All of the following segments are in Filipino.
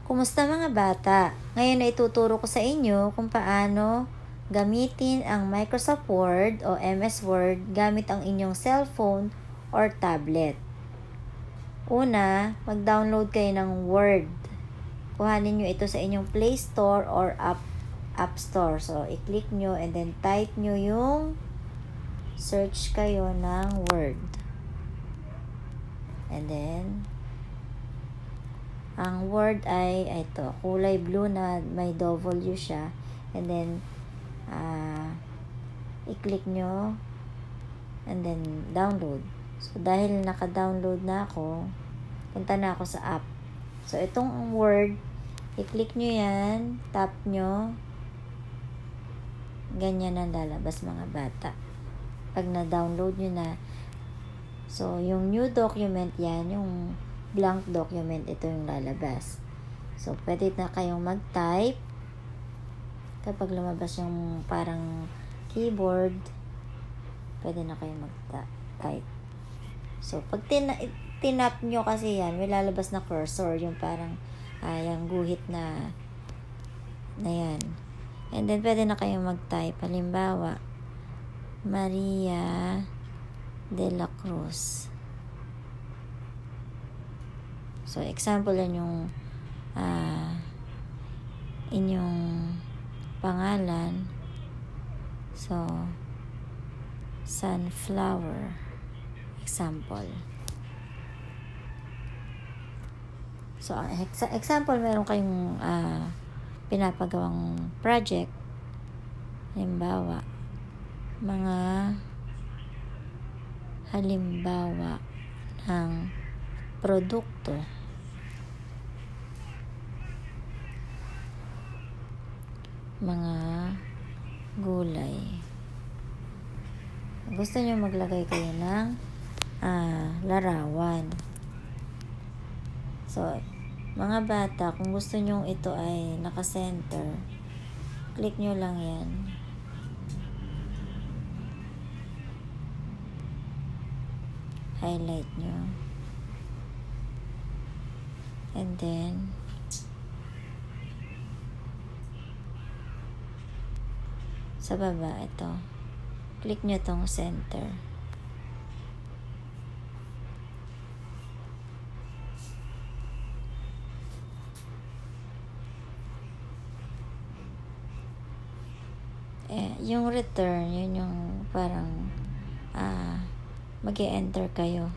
Kumusta mga bata? Ngayon ay ituturo ko sa inyo kung paano gamitin ang Microsoft Word o MS Word gamit ang inyong cellphone or tablet. Una, mag-download kayo ng Word. Kuhanin nyo ito sa inyong Play Store or App Store. So, i-click nyo and then type nyo yung search kayo ng Word. And then, ang Word ay ito, kulay blue na may W siya. And then, i-click nyo and then download. So, dahil naka-download na ako, punta na ako sa app. So, itong Word, i-click nyo yan, tap nyo, ganyan ang lalabas mga bata. Pag na-download nyo na, so, yung new document yan, yung blank document, ito yung lalabas. So, pwede na kayong mag-type. Kapag lumabas yung parang keyboard, pwede na kayong mag-type. So, pag tinap nyo kasi yan, may lalabas na cursor, yung parang yung guhit na yan. And then, pwede na kayong mag-type. Halimbawa, Maria de la Cruz. So, example yan yung inyong pangalan. So, sunflower. Example. So, example, meron kayong pinapagawang project. Halimbawa, mga halimbawa ng produkto. Mga gulay. Gusto nyo maglagay kayo ng larawan. So, mga bata, kung gusto nyo ito ay naka-center, click nyo lang yan. Highlight nyo. And then, sa baba, ito. Click nyo tong center. Yung return, yun yung parang mag-e-enter kayo.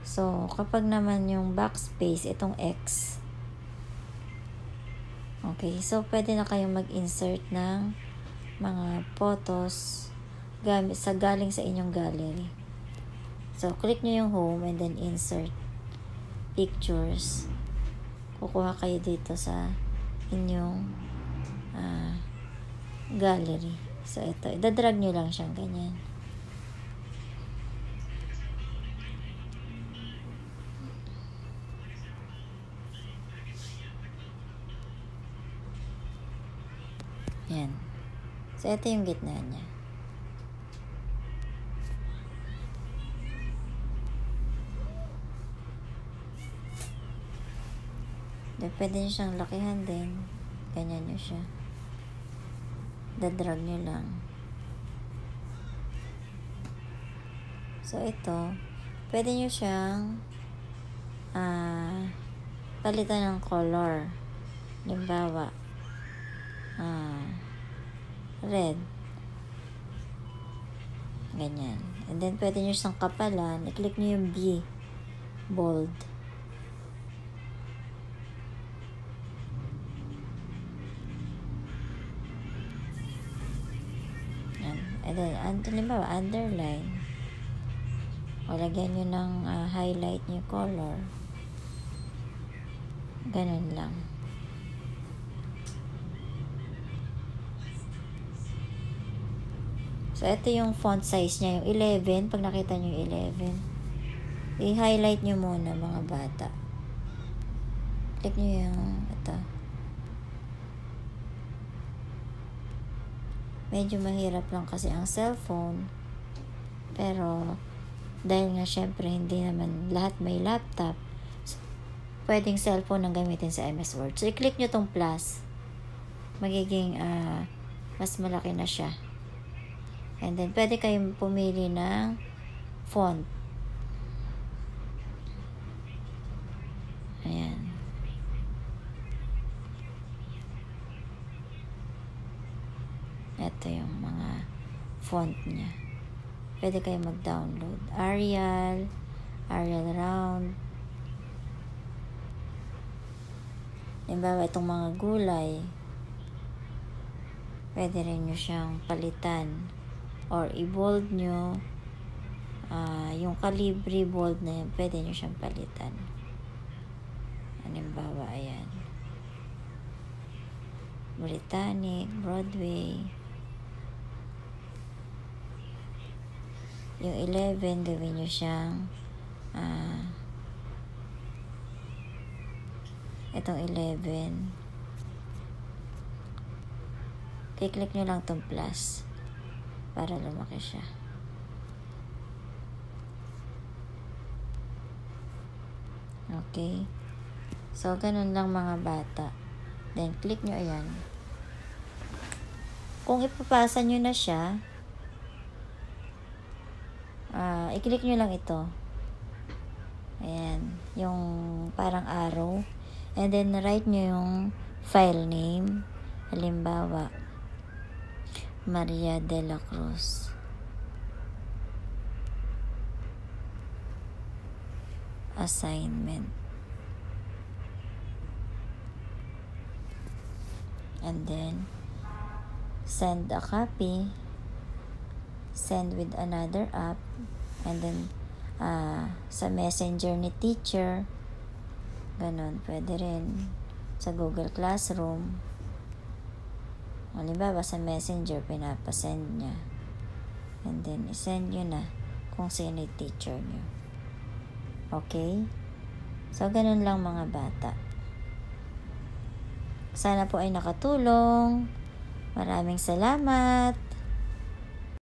So, kapag naman yung backspace, itong X. Okay, so pwede na kayong mag-insert ng mga photos galing sa inyong gallery. So, click nyo yung home and then insert pictures. Kukuha kayo dito sa inyong gallery. So, ito. Idadrag nyo lang siyang ganyan. Yan. So, ito yung gitna niya. Pwede nyo siyang lakihan din. Ganyan nyo siya. Dadrag nyo lang. So, ito. Pwede nyo siyang palitan ng color. Halimbawa, red. Ganyan. And then, pwede nyo siyang kapalan. I-click nyo yung B. Bold. And then, halimbawa, underline. O, lagyan nyo ng highlight nyo color. Ganun lang. So, ito yung font size niya, yung 11. Pag nakita nyo yung 11, i-highlight nyo muna, mga bata. Click nyo yung ito. Medyo mahirap lang kasi ang cellphone. Pero, dahil nga syempre hindi naman lahat may laptop, pwedeng cellphone ang gamitin sa MS Word. So, i-click nyo tong plus. Magiging mas malaki na siya. And then, pwede kayong pumili ng font. Ayan. Ito yung mga font niya. Pwede kayong mag-download. Arial Round. Halimbawa, itong mga gulay, pwede rin nyo siyang palitan or i-bold nyo. Yung Calibri bold na yan, pwede nyo siyang palitan. Halimbawa, ayan, Britannic, Broadway. Yung 11, gawin nyo siyang itong 11, i-click nyo lang tong plus para lumaki siya. Okay, so ganun lang mga bata. Then click nyo, ayan. Kung ipapasa nyo na siya, i-click nyo lang ito. Ayan, yung parang arrow. And then, write nyo yung file name. Halimbawa, Maria de la Cruz. Assignment. And then, send a copy. Send with another app. And then, sa messenger ni teacher, ganon, pwede rin sa Google Classroom. Halimbawa sa messenger, pinapasend niya, and then isend nyo na kung sino yung teacher nyo. Okay, so ganon lang mga bata. Sana po ay nakatulong. Maraming salamat.